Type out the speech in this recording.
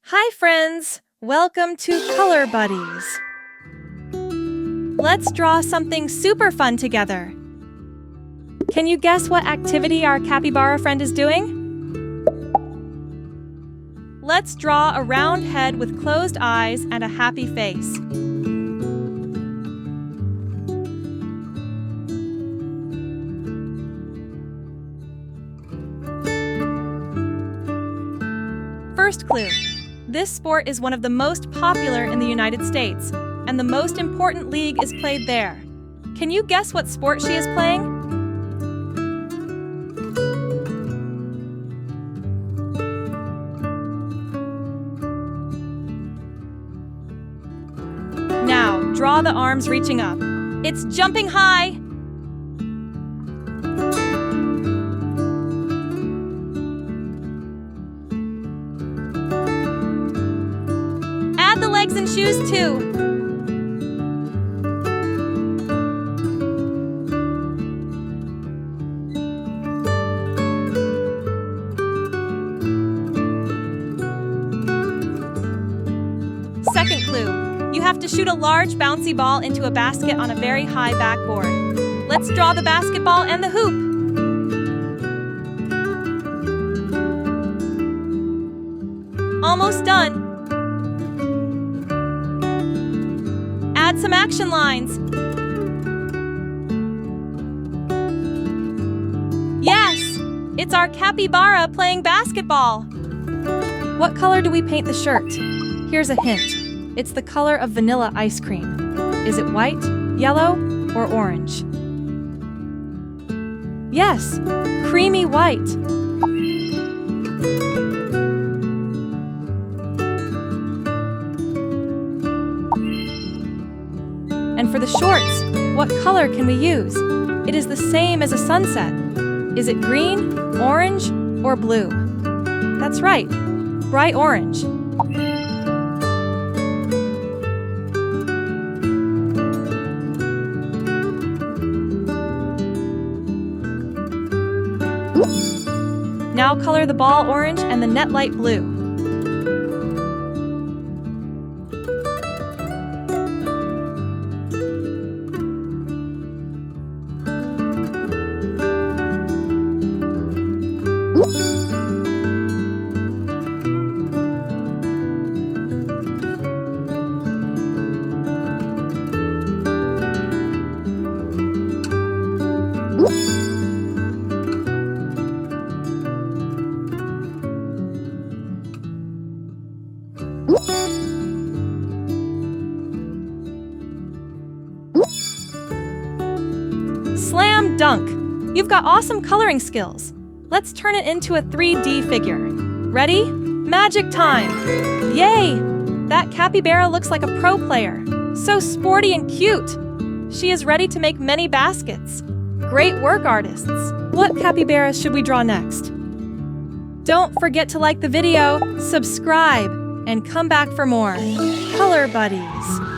Hi friends! Welcome to Color Buddies. Let's draw something super fun together. Can you guess what activity our capybara friend is doing? Let's draw a round head with closed eyes and a happy face. First clue. This sport is one of the most popular in the United States, and the most important league is played there. Can you guess what sport she is playing? Now, draw the arms reaching up. It's jumping high! Add the legs and shoes too. Second clue. You have to shoot a large bouncy ball into a basket on a very high backboard. Let's draw the basketball and the hoop. Almost done. Add some action lines. Yes! It's our capybara playing basketball. What color do we paint the shirt? Here's a hint. It's the color of vanilla ice cream. Is it white, yellow, or orange? Yes, creamy white. And for the shorts, what color can we use? It is the same as a sunset. Is it green, orange, or blue? That's right, bright orange. Now color the ball orange and the net light blue. Slam dunk! You've got awesome coloring skills. Let's turn it into a 3D figure. Ready? Magic time! Yay! That capybara looks like a pro player. So sporty and cute. She is ready to make many baskets. Great work, artists. What capybaras should we draw next? Don't forget to like the video, subscribe, and come back for more Color Buddies.